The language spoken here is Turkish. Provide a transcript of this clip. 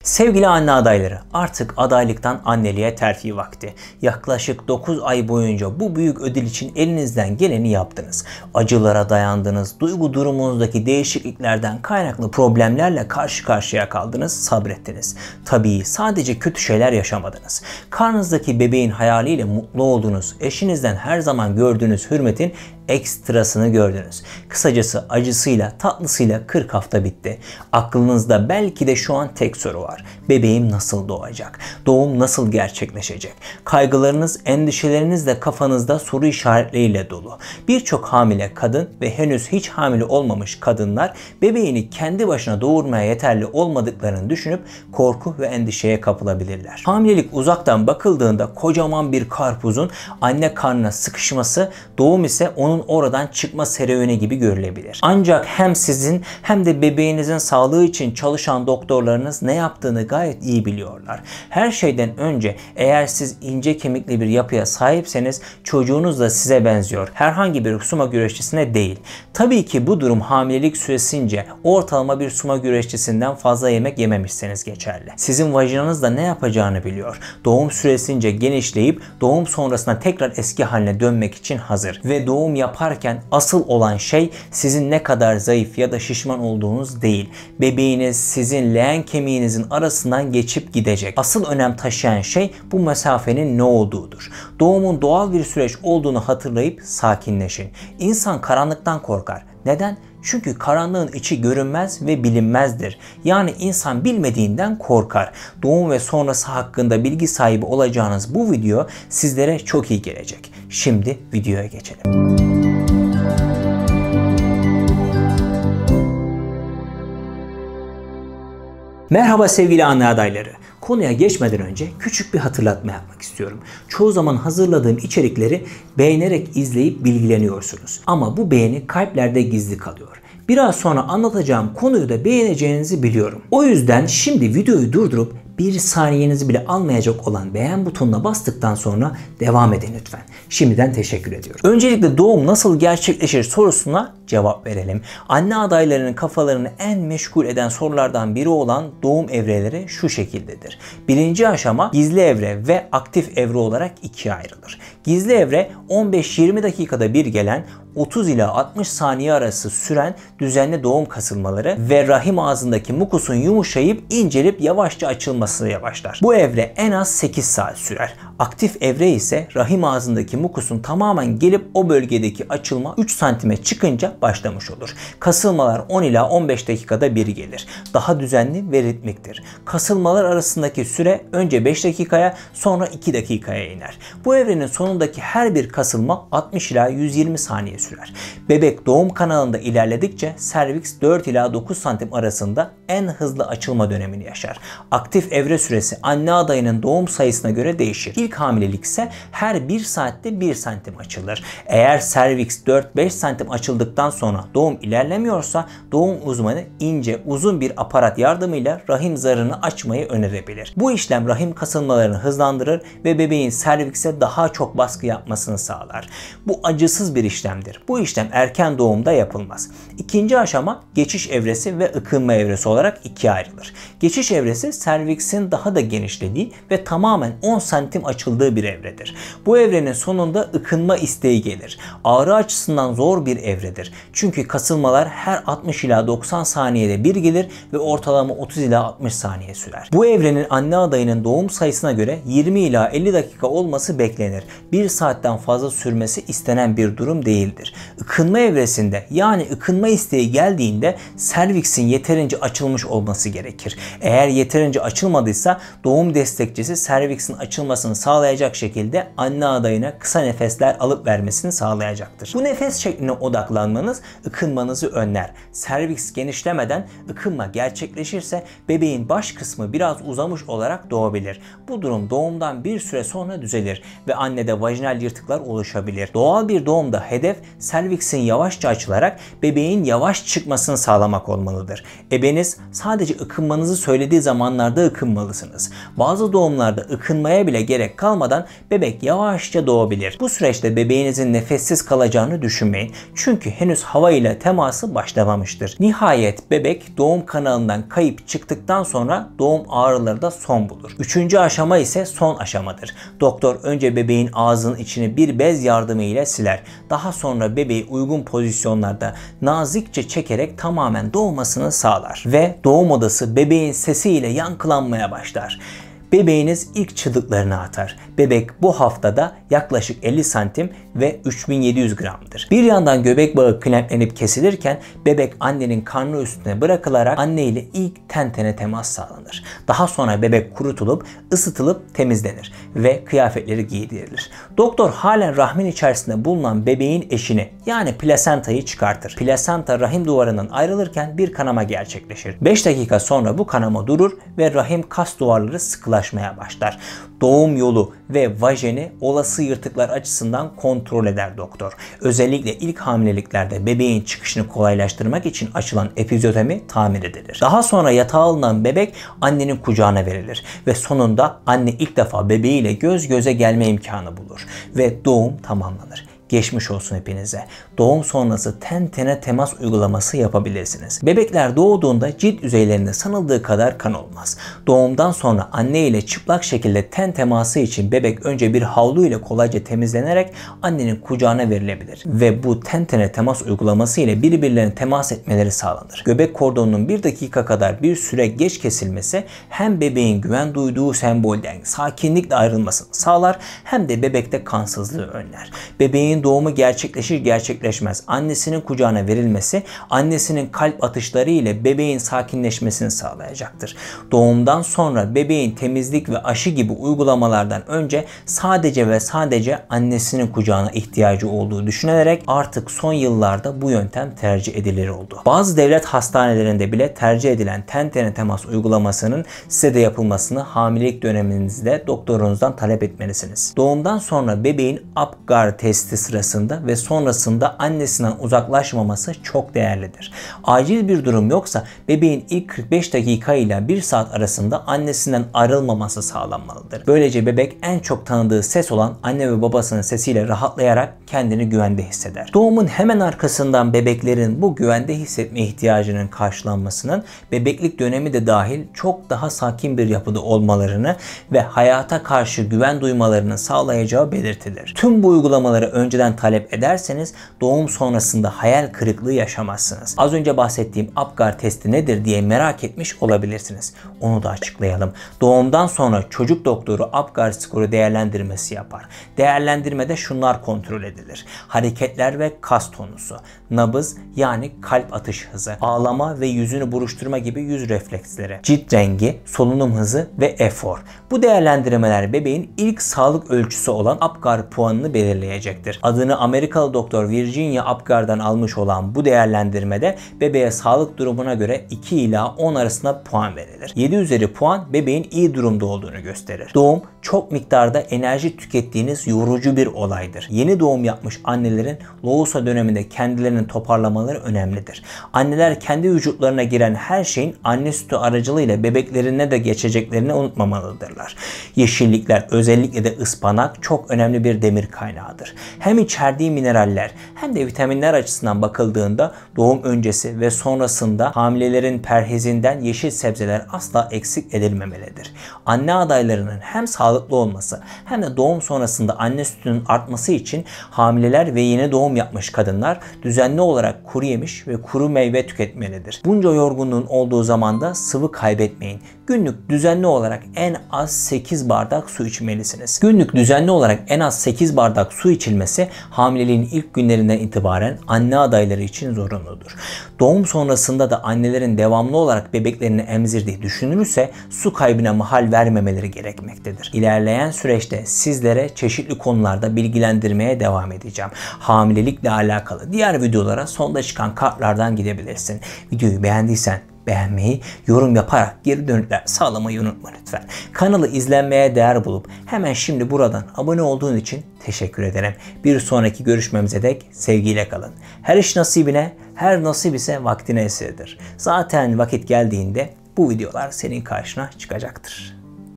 Sevgili anne adayları, artık adaylıktan anneliğe terfi vakti. Yaklaşık 9 ay boyunca bu büyük ödül için elinizden geleni yaptınız. Acılara dayandınız, duygu durumunuzdaki değişikliklerden kaynaklı problemlerle karşı karşıya kaldınız, sabrettiniz. Tabii sadece kötü şeyler yaşamadınız. Karnınızdaki bebeğin hayaliyle mutlu oldunuz, eşinizden her zaman gördüğünüz hürmetin ekstrasını gördünüz. Kısacası acısıyla tatlısıyla 40 hafta bitti. Aklınızda belki de şu an tek soru var. Bebeğim nasıl doğacak? Doğum nasıl gerçekleşecek? Kaygılarınız, endişeleriniz de kafanızda soru işaretleriyle dolu. Birçok hamile kadın ve henüz hiç hamile olmamış kadınlar bebeğini kendi başına doğurmaya yeterli olmadıklarını düşünüp korku ve endişeye kapılabilirler. Hamilelik uzaktan bakıldığında kocaman bir karpuzun anne karnına sıkışması, doğum ise onun oradan çıkma serüveni gibi görülebilir. Ancak hem sizin hem de bebeğinizin sağlığı için çalışan doktorlarınız ne yaptığını gayet iyi biliyorlar. Her şeyden önce eğer siz ince kemikli bir yapıya sahipseniz çocuğunuz da size benziyor. Herhangi bir sumo güreşçisine değil. Tabii ki bu durum hamilelik süresince ortalama bir sumo güreşçisinden fazla yemek yememişseniz geçerli. Sizin vajinanız da ne yapacağını biliyor. Doğum süresince genişleyip doğum sonrasında tekrar eski haline dönmek için hazır. Ve doğum yaparken asıl olan şey sizin ne kadar zayıf ya da şişman olduğunuz değil. Bebeğiniz sizin leğen kemiğinizin arasından geçip gidecek. Asıl önem taşıyan şey bu mesafenin ne olduğudur. Doğumun doğal bir süreç olduğunu hatırlayıp sakinleşin. İnsan karanlıktan korkar. Neden? Çünkü karanlığın içi görünmez ve bilinmezdir. Yani insan bilmediğinden korkar. Doğum ve sonrası hakkında bilgi sahibi olacağınız bu video sizlere çok iyi gelecek. Şimdi videoya geçelim. Merhaba sevgili anne adayları. Konuya geçmeden önce küçük bir hatırlatma yapmak istiyorum. Çoğu zaman hazırladığım içerikleri beğenerek izleyip bilgileniyorsunuz. Ama bu beğeni kalplerde gizli kalıyor. Biraz sonra anlatacağım konuyu da beğeneceğinizi biliyorum. O yüzden şimdi videoyu durdurup bir saniyenizi bile almayacak olan beğen butonuna bastıktan sonra devam edin lütfen. Şimdiden teşekkür ediyorum. Öncelikle doğum nasıl gerçekleşir sorusuna cevap verelim. Anne adaylarının kafalarını en meşgul eden sorulardan biri olan doğum evreleri şu şekildedir. Birinci aşama gizli evre ve aktif evre olarak ikiye ayrılır. Gizli evre 15-20 dakikada bir gelen 30 ila 60 saniye arası süren düzenli doğum kasılmaları ve rahim ağzındaki mukusun yumuşayıp incelip yavaşça açılmasıyla başlar. Bu evre en az 8 saat sürer. Aktif evre ise rahim ağzındaki mukusun tamamen gelip o bölgedeki açılma 3 santime çıkınca başlamış olur. Kasılmalar 10 ila 15 dakikada bir gelir. Daha düzenli ve ritmiktir. Kasılmalar arasındaki süre önce 5 dakikaya sonra 2 dakikaya iner. Bu evrenin sonundaki her bir kasılma 60 ila 120 saniye sürer. Bebek doğum kanalında ilerledikçe serviks 4 ila 9 santim arasında en hızlı açılma dönemini yaşar. Aktif evre süresi anne adayının doğum sayısına göre değişir. İlk hamilelik ise her 1 saatte 1 santim açılır. Eğer serviks 4-5 santim açıldıktan sonra doğum ilerlemiyorsa doğum uzmanı ince uzun bir aparat yardımıyla rahim zarını açmayı önerebilir. Bu işlem rahim kasılmalarını hızlandırır ve bebeğin servikse daha çok baskı yapmasını sağlar. Bu acısız bir işlemdir. Bu işlem erken doğumda yapılmaz. İkinci aşama geçiş evresi ve ıkınma evresi olarak ikiye ayrılır. Geçiş evresi serviksin daha da genişlediği ve tamamen 10 santim açıldığı bir evredir. Bu evrenin sonunda ıkınma isteği gelir. Ağrı açısından zor bir evredir. Çünkü kasılmalar her 60 ila 90 saniyede bir gelir ve ortalama 30 ila 60 saniye sürer. Bu evrenin anne adayının doğum sayısına göre 20 ila 50 dakika olması beklenir. 1 saatten fazla sürmesi istenen bir durum değildir. Ikınma evresinde yani ıkınma isteği geldiğinde serviksin yeterince açılmış olması gerekir. Eğer yeterince açılmadıysa doğum destekçisi serviksin açılmasını sağlayacak şekilde anne adayına kısa nefesler alıp vermesini sağlayacaktır. Bu nefes şekline odaklanmanız ıkınmanızı önler. Serviks genişlemeden ıkınma gerçekleşirse bebeğin baş kısmı biraz uzamış olarak doğabilir. Bu durum doğumdan bir süre sonra düzelir ve annede vajinal yırtıklar oluşabilir. Doğal bir doğumda hedef serviksin yavaşça açılarak bebeğin yavaş çıkmasını sağlamak olmalıdır. Ebeniz Uzmanlarınız sadece ıkınmanızı söylediği zamanlarda ıkınmalısınız. Bazı doğumlarda ıkınmaya bile gerek kalmadan bebek yavaşça doğabilir. Bu süreçte bebeğinizin nefessiz kalacağını düşünmeyin. Çünkü henüz hava ile teması başlamamıştır. Nihayet bebek doğum kanalından kayıp çıktıktan sonra doğum ağrıları da son bulur. Üçüncü aşama ise son aşamadır. Doktor önce bebeğin ağzının içini bir bez yardımı ile siler. Daha sonra bebeği uygun pozisyonlarda nazikçe çekerek tamamen doğmasını sağlar. Ve doğum odası bebeğin sesiyle yankılanmaya başlar. Bebeğiniz ilk çığlıklarını atar. Bebek bu haftada yaklaşık 50 santim ve 3700 gramdır. Bir yandan göbek bağı klemplenip kesilirken bebek annenin karnı üstüne bırakılarak anne ile ilk tene temas sağlanır. Daha sonra bebek kurutulup ısıtılıp temizlenir ve kıyafetleri giydirilir. Doktor halen rahmin içerisinde bulunan bebeğin eşini yani plasentayı çıkartır. Plasenta rahim duvarından ayrılırken bir kanama gerçekleşir. 5 dakika sonra bu kanama durur ve rahim kas duvarları sıkılaşmaya başlar. Doğum yolu ve vajeni olası yırtıklar açısından kontrol eder doktor. Özellikle ilk hamileliklerde bebeğin çıkışını kolaylaştırmak için açılan epizotomi tamir edilir. Daha sonra yatağa alınan bebek annenin kucağına verilir ve sonunda anne ilk defa bebeğiyle göz göze gelme imkanı bulur ve doğum tamamlanır. Geçmiş olsun hepinize. Doğum sonrası tene temas uygulaması yapabilirsiniz. Bebekler doğduğunda cilt yüzeylerinde sanıldığı kadar kan olmaz. Doğumdan sonra anne ile çıplak şekilde ten teması için bebek önce bir havlu ile kolayca temizlenerek annenin kucağına verilebilir. Ve bu tene temas uygulaması ile birbirlerine temas etmeleri sağlanır. Göbek kordonunun 1 dakika kadar bir süre geç kesilmesi hem bebeğin güven duyduğu sembolden sakinlikle ayrılmasını sağlar hem de bebekte kansızlığı önler. Bebeğin doğumu gerçekleşmez annesinin kucağına verilmesi annesinin kalp atışları ile bebeğin sakinleşmesini sağlayacaktır. Doğumdan sonra bebeğin temizlik ve aşı gibi uygulamalardan önce sadece ve sadece annesinin kucağına ihtiyacı olduğu düşünülerek artık son yıllarda bu yöntem tercih edilir oldu. Bazı devlet hastanelerinde bile tercih edilen ten temas uygulamasının size de yapılmasını hamilelik döneminizde doktorunuzdan talep etmelisiniz. Doğumdan sonra bebeğin Apgar testi sırasında ve sonrasında annesinden uzaklaşmaması çok değerlidir. Acil bir durum yoksa bebeğin ilk 45 dakika ile 1 saat arasında annesinden ayrılmaması sağlanmalıdır. Böylece bebek en çok tanıdığı ses olan anne ve babasının sesiyle rahatlayarak kendini güvende hisseder. Doğumun hemen arkasından bebeklerin bu güvende hissetme ihtiyacının karşılanmasının bebeklik dönemi de dahil çok daha sakin bir yapıda olmalarını ve hayata karşı güven duymalarını sağlayacağı belirtilir. Tüm bu uygulamaları önceden talep ederseniz doğum sonrasında hayal kırıklığı yaşamazsınız. Az önce bahsettiğim Apgar testi nedir diye merak etmiş olabilirsiniz. Onu da açıklayalım. Doğumdan sonra çocuk doktoru Apgar skoru değerlendirmesi yapar. Değerlendirmede şunlar kontrol edilir. Hareketler ve kas tonusu, nabız yani kalp atış hızı, ağlama ve yüzünü buruşturma gibi yüz refleksleri, cilt rengi, solunum hızı ve efor. Bu değerlendirmeler bebeğin ilk sağlık ölçüsü olan Apgar puanını belirleyecektir. Adını Amerikalı doktor Virginia Apgar'dan almış olan bu değerlendirmede bebeğe sağlık durumuna göre 2 ila 10 arasında puan verilir. 7 üzeri puan bebeğin iyi durumda olduğunu gösterir. Doğum çok miktarda enerji tükettiğiniz yorucu bir olaydır. Yeni doğum yapmış annelerin lohusa döneminde kendilerini toparlamaları önemlidir. Anneler kendi vücutlarına giren her şeyin anne sütü aracılığıyla bebeklerine de geçeceklerini unutmamalıdırlar. Yeşillikler, özellikle de ıspanak çok önemli bir demir kaynağıdır. Hem içerdiği mineraller hem de vitaminler açısından bakıldığında doğum öncesi ve sonrasında hamilelerin perhizinden yeşil sebzeler asla eksik edilmemelidir. Anne adaylarının hem sağlıklı olması hem de doğum sonrasında anne sütünün artması için hamileler ve yeni doğum yapmış kadınlar düzenli olarak kuru yemiş ve kuru meyve tüketmelidir. Bunca yorgunluğun olduğu zamanda sıvı kaybetmeyin. Günlük düzenli olarak en az 8 bardak su içmelisiniz. Günlük düzenli olarak en az 8 bardak su içilmesi hamileliğin ilk günlerinden itibaren anne adayları için zorunludur. Doğum sonrasında da annelerin devamlı olarak bebeklerini emzirdiği düşünülürse su kaybına mahal vermemeleri gerekmektedir. İlerleyen süreçte sizlere çeşitli konularda bilgilendirmeye devam edeceğim. Hamilelikle alakalı diğer videolara sonda çıkan kartlardan gidebilirsin. Videoyu beğendiysen beğenmeyi, yorum yaparak geri dönütler sağlamayı unutma lütfen. Kanalı izlenmeye değer bulup hemen şimdi buradan abone olduğun için teşekkür ederim. Bir sonraki görüşmemize dek sevgiyle kalın. Her iş nasibine, her nasip ise vaktine esirdir. Zaten vakit geldiğinde bu videolar senin karşına çıkacaktır.